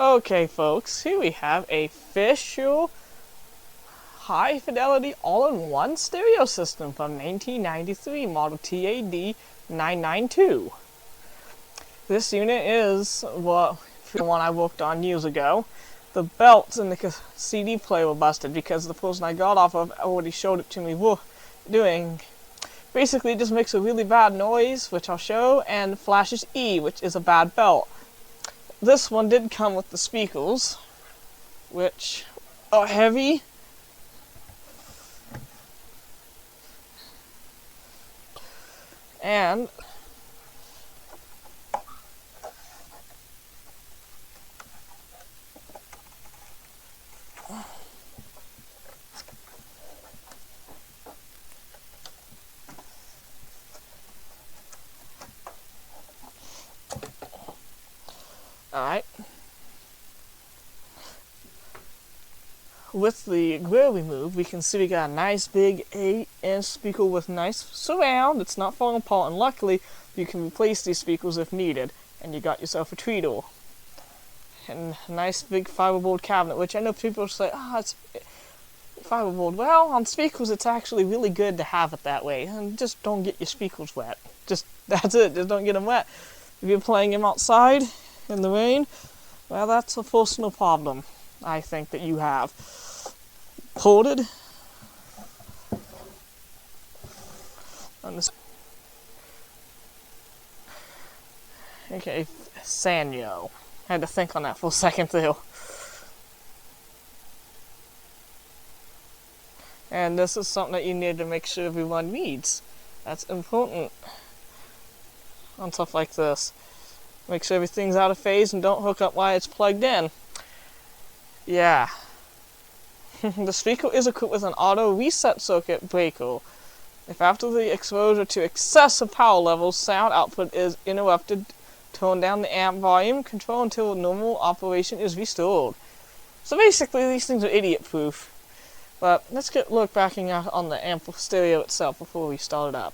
Okay, folks, here we have a official high-fidelity all-in-one stereo system from 1993, model TAD 992. This unit is the one I worked on years ago. The belts in the CD player were busted because the person I got off of already showed it to me doing. Basically, it just makes a really bad noise, which I'll show, and flashes E, which is a bad belt. This one did come with the speakers, which are heavy. And alright. With the grill removed, we can see we got a nice big 8-inch speaker with nice surround. It's not falling apart, and luckily you can replace these speakers if needed, and you got yourself a treater. And a nice big fiberboard cabinet, which I know people say, it's fiberboard. Well, on speakers it's actually really good to have it that way, and just don't get your speakers wet. That's it, just don't get them wet. If you're playing them outside in the rain, well, that's a personal problem, I think, that you have. Ported on this. Okay, Sanyo. I had to think on that for a second too. And this is something that you need to make sure everyone reads. That's important on stuff like this. Make sure everything's out of phase and don't hook up while it's plugged in. Yeah. The speaker is equipped with an auto reset circuit breaker. If after the exposure to excessive power levels, sound output is interrupted, turn down the amp volume control until normal operation is restored. So basically, these things are idiot-proof. But let's look backing out on the amp stereo itself before we start it up.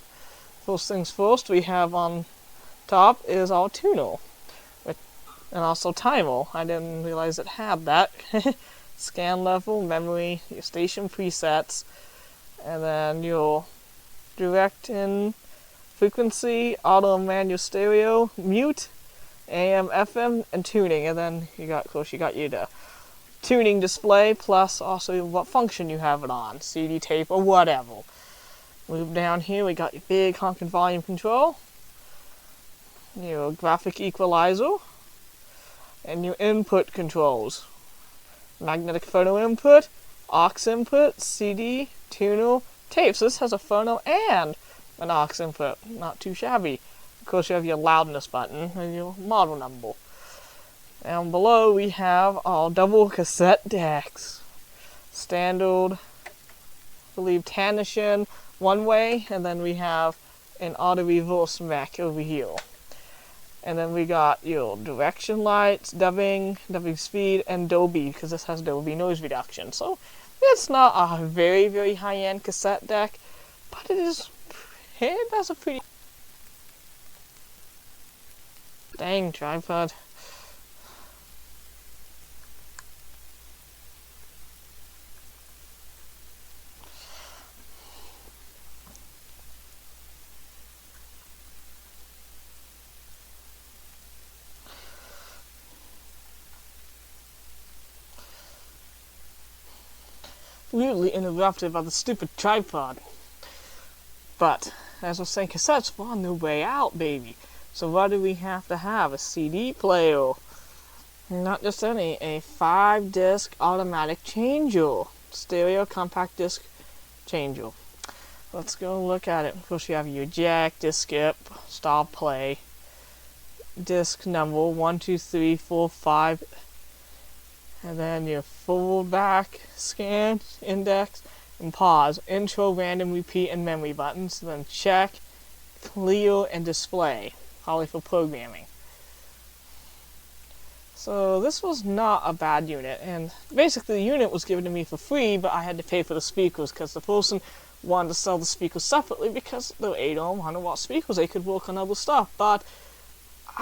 First things first, we have on top is our tuner, and also timer. I didn't realize it had that. Scan level, memory, your station presets, and then your direct in frequency, auto and manual stereo, mute, AM, FM, and tuning. And then you got your tuning display, plus also what function you have it on, CD, tape, or whatever. Move down here, we got your big honking volume control, your graphic equalizer, and your input controls. Magnetic phono input, aux input, CD, tuner, tape. So this has a phono and an aux input. Not too shabby. Of course, you have your loudness button and your model number. Down below, we have our double cassette decks. Standard, I believe, Tanishan one way, and then we have an auto reverse Mac over here. And then we got your direction lights, dubbing speed, and Dolby, because this has Dolby noise reduction. So it's not a very, very high-end cassette deck, but it has a pretty... Dang, tripod. Rudely interrupted by the stupid tripod. But, as I was saying, cassettes were on their way out, baby. So what do we have to have? A CD player. Not just any, a 5-disc automatic changer. Stereo compact disc changer. Let's go look at it. Of course, you have your jack, disc skip, stop play, disc number 1, 2, 3, 4, 5. And then your forward, back, scan, index, and pause. Intro, random, repeat, and memory buttons. Then check, clear, and display. Probably for programming. So this was not a bad unit. And basically the unit was given to me for free, but I had to pay for the speakers because the person wanted to sell the speakers separately because they're 8 ohm, 100 watt speakers. They could work on other stuff. But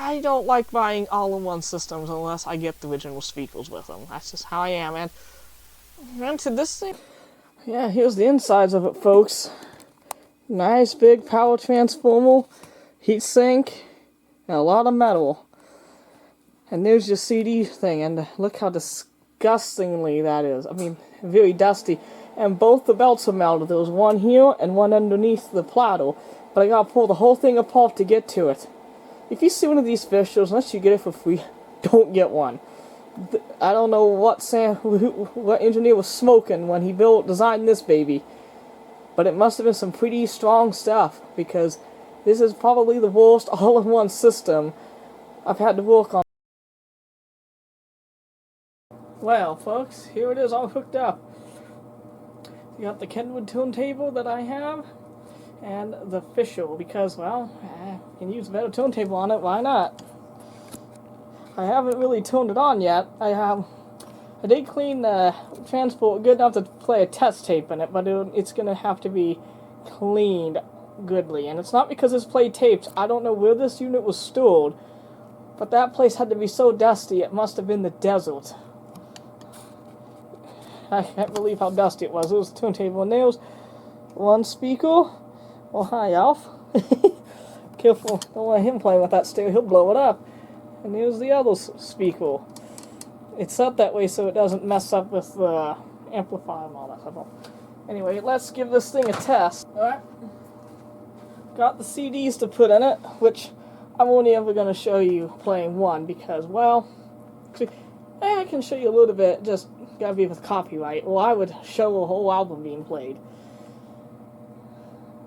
I don't like buying all-in-one systems unless I get the original speakers with them. That's just how I am, and to this thing. Yeah, here's the insides of it, folks. Nice big power transformer, heatsink, and a lot of metal. And there's your CD thing, and look how disgustingly that is. I mean, very dusty. And both the belts are melted. There was one here and one underneath the platter. But I gotta pull the whole thing apart to get to it. If you see one of these visuals, unless you get it for free, don't get one. I don't know what engineer was smoking when he designed this baby. But it must have been some pretty strong stuff, because this is probably the worst all-in-one system I've had to work on. Well, folks, here it is all hooked up. You got the Kenwood turntable that I have, and the Fischl, because, well, I can use a better turntable on it, why not? I haven't really turned it on yet. I did clean the transport good enough to play a test tape in it, but it's going to have to be cleaned goodly. And it's not because it's played tapes. I don't know where this unit was stored, but that place had to be so dusty it must have been the desert. I can't believe how dusty it was. There was a turntable and there's one speaker. Oh, hi, Alf. Careful, don't let him play with that stereo, he'll blow it up. And there's the other speaker. It's set that way so it doesn't mess up with the amplifier and all that stuff. Anyway, let's give this thing a test. Alright. Got the CDs to put in it, which I'm only ever going to show you playing one because, well, I can show you a little bit, just gotta be with copyright. Well, I would show a whole album being played.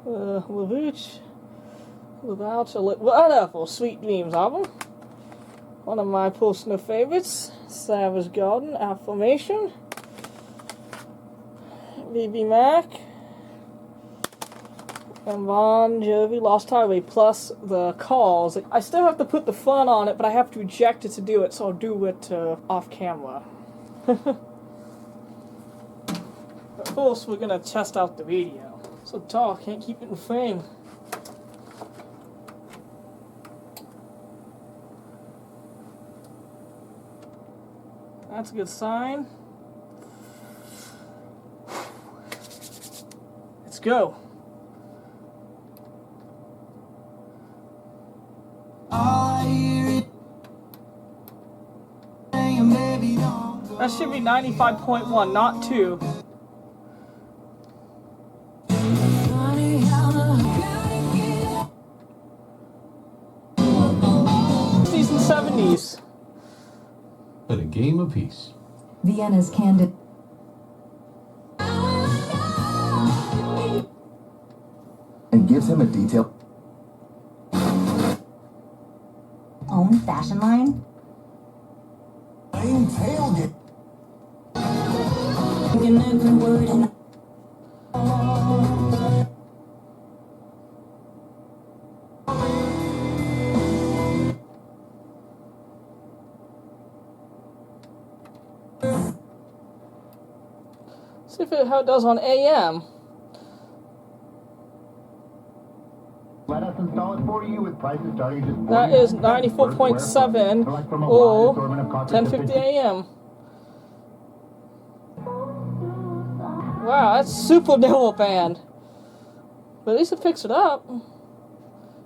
Lavuch, whatever, Sweet Dreams album. One of my personal favorites, Savage Garden, Affirmation, BB-Mac, and Bon Jovi, Lost Highway, plus the calls. I still have to put the fun on it, but I have to eject it to do it, so I'll do it off camera. Of course, we're gonna test out the video. So tall, can't keep it in frame. That's a good sign. Let's go. That should be 95.1, not 2. '60s and '70s. But a game apiece. Vienna's candid. And gives him a detail. Own fashion line? I'm tailgate. See how it does on AM. Let us install it for you with prices starting just That is 94.7 or 1050 AM. Wow, that's super dual band. But at least it picks it up.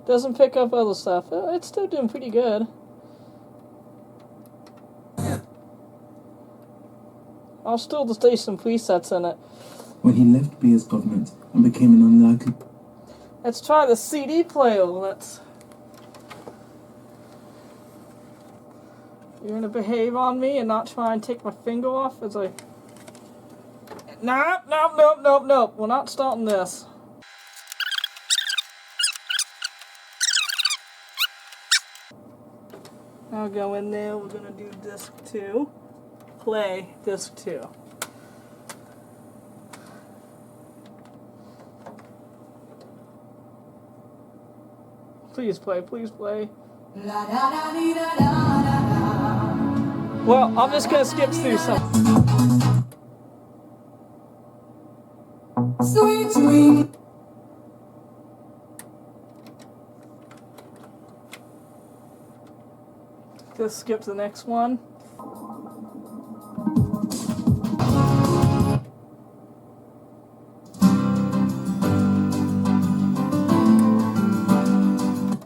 Doesn't pick up other stuff. It's still doing pretty good. I'll still just do some presets in it. When he left Beer's government and became an unlikely... Let's try the CD player. You're gonna behave on me and not try and take my finger off as I... Nope. We're not starting this. I'll go in there. We're gonna do disc 2. Play disc 2. Please play, please play. Well, I'm just gonna skip through some. Sweet dream. Just skip to the next one.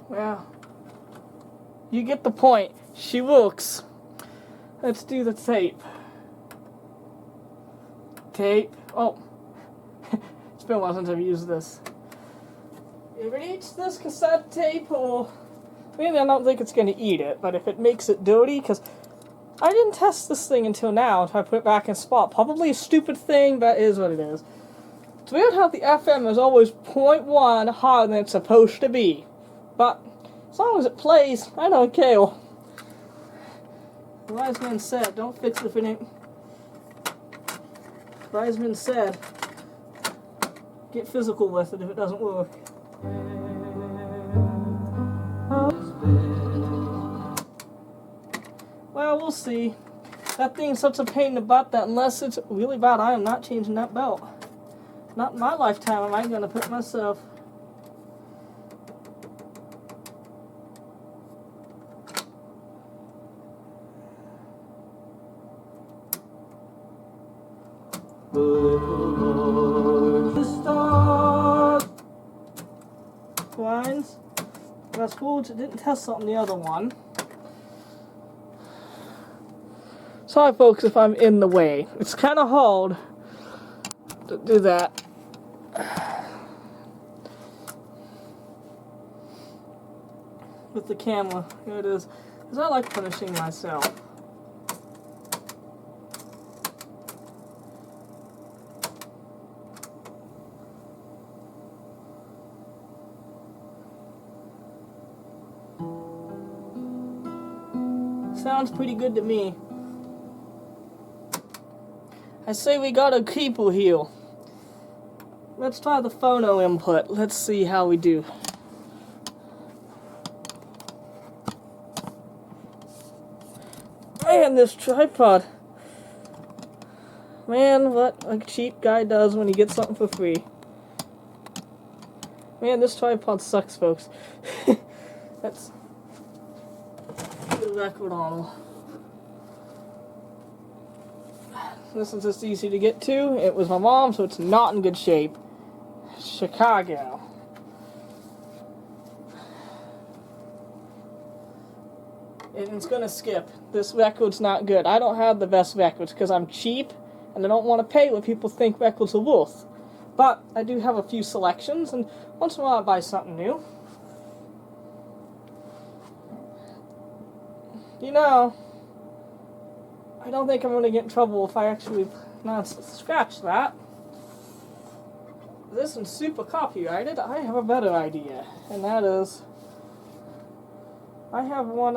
Well, you get the point. She looks. Let's do the tape. Tape. Oh. It's been a while since I've used this. If it eats this cassette tape, or maybe I don't think it's going to eat it, but if it makes it dirty, because I didn't test this thing until now, until I put it back in spot. Probably a stupid thing, but it is what it is. It's weird how the FM is always 0.1 higher than it's supposed to be. But as long as it plays, I don't care. The wise man said, don't fix it if it ain't. The wise man said, get physical with it if it doesn't work. Well, we'll see. That thing's such a pain in the butt that unless it's really bad, I am not changing that belt. Not in my lifetime am I going to put myself. The stars. Lines. That's cool. It didn't test something the other one. Sorry, folks, if I'm in the way. It's kind of hard to do that. With the camera. Here it is. Because I like punishing myself. Sounds pretty good to me. I say we got a keeper here. Let's try the phono input. Let's see how we do. Man, this tripod. Man, what a cheap guy does when he gets something for free. Man, this tripod sucks, folks. That's the record on. This is just easy to get to. It was my mom, so it's not in good shape. Chicago. And it's gonna skip. This record's not good. I don't have the best records because I'm cheap and I don't want to pay what people think records are worth. But I do have a few selections, and once in a while I buy something new. You know, I don't think I'm going to get in trouble if I actually scratch that. This one's super copyrighted. I have a better idea, and that is, I have one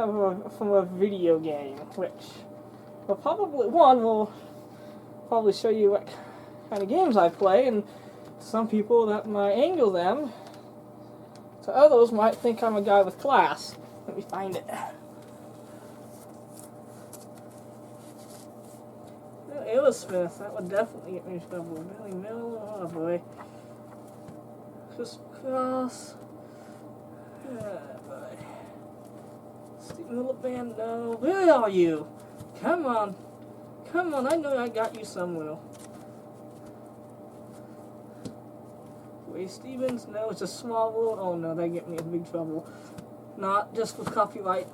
from a video game, which will probably show you what kind of games I play, and some people that might angle them, so others might think I'm a guy with class. Let me find it. Aerosmith, that would definitely get me in trouble. Billy Miller, oh boy. Just cross. Oh boy. Steve Miller Band, no. Where are you? Come on. Come on, I know I got you somewhere. Ray Stevens, no, it's a small world. Oh no, they get me in big trouble. Not just for copyright.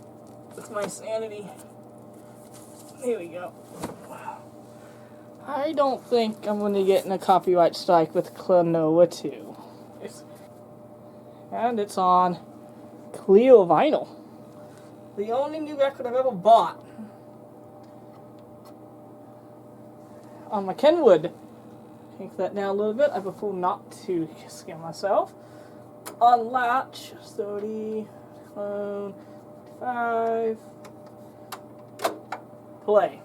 It's my sanity. Here we go. I don't think I'm going to get in a copyright strike with Klonoa 2. And it's on clear vinyl. The only new record I've ever bought. On my Kenwood. Take that down a little bit. I prefer not to scam myself. On Latch, 30, clone, 5, play.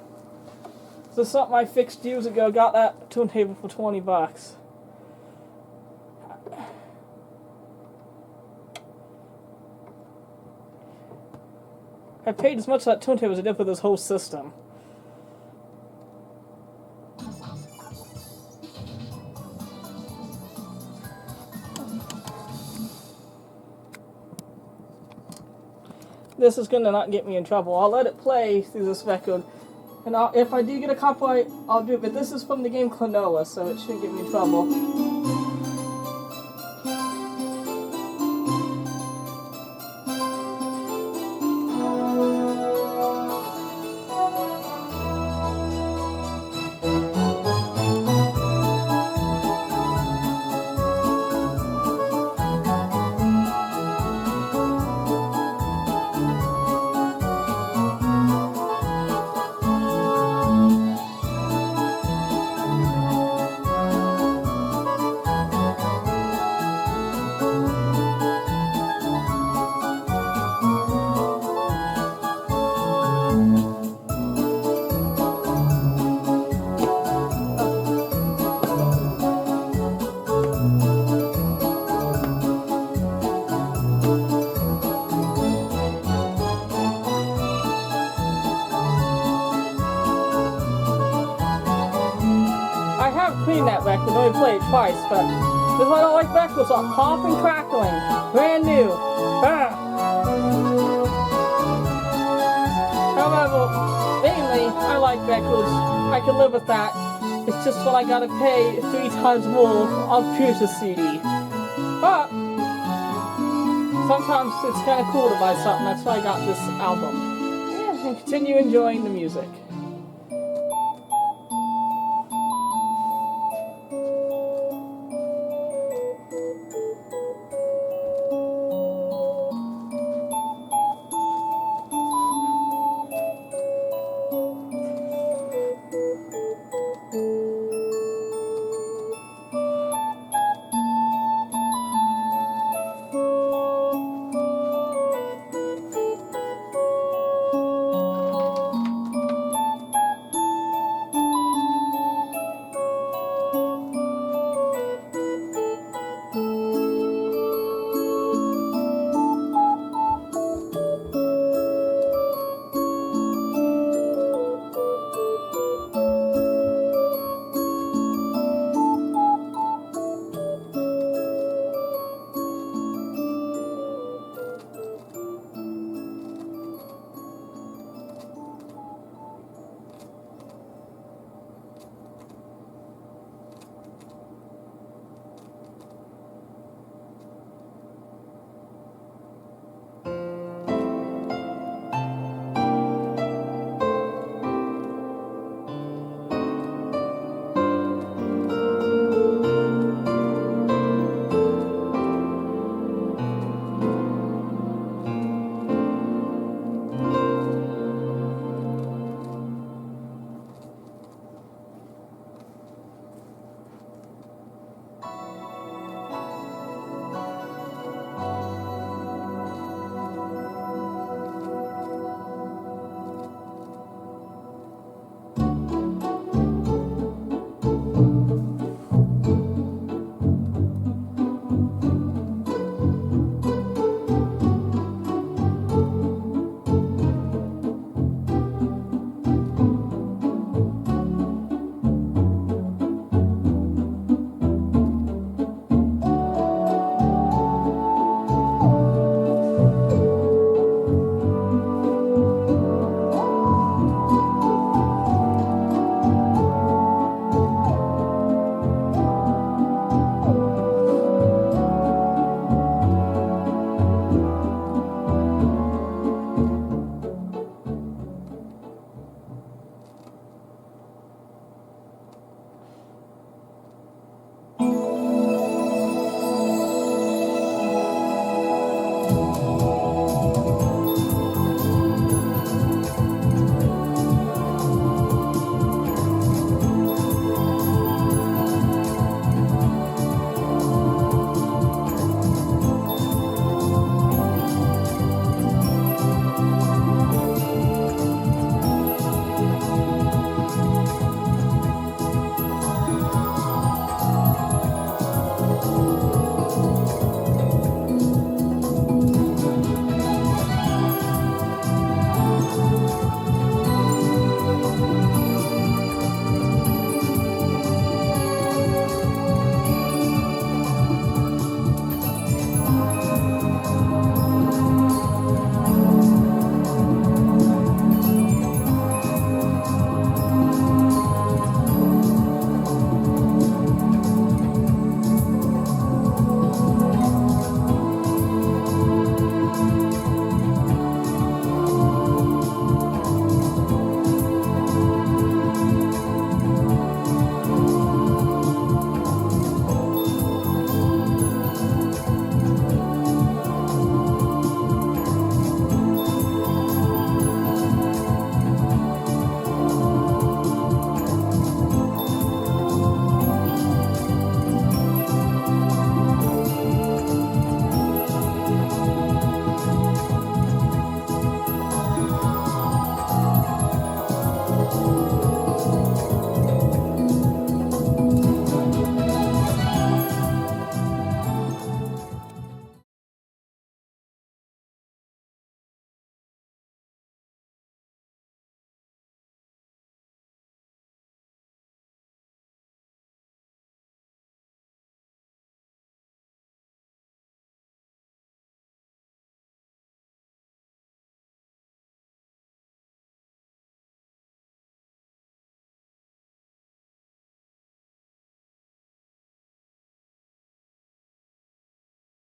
This is something I fixed years ago. Got that turntable for $20. I paid as much for that turntable as I did for this whole system. this is gonna not get me in trouble. I'll let it play through this record, and if I do get a copyright, I'll do it. But this is from the game Klonoa, so it shouldn't get me in trouble. Clean that record, only play it twice, but this one I like records are pop and crackling, brand new. However, mainly I like records. I can live with that. It's just when I gotta pay 3 times more, I'll choose a CD. But sometimes it's kind of cool to buy something. That's why I got this album. Yeah, and continue enjoying the music.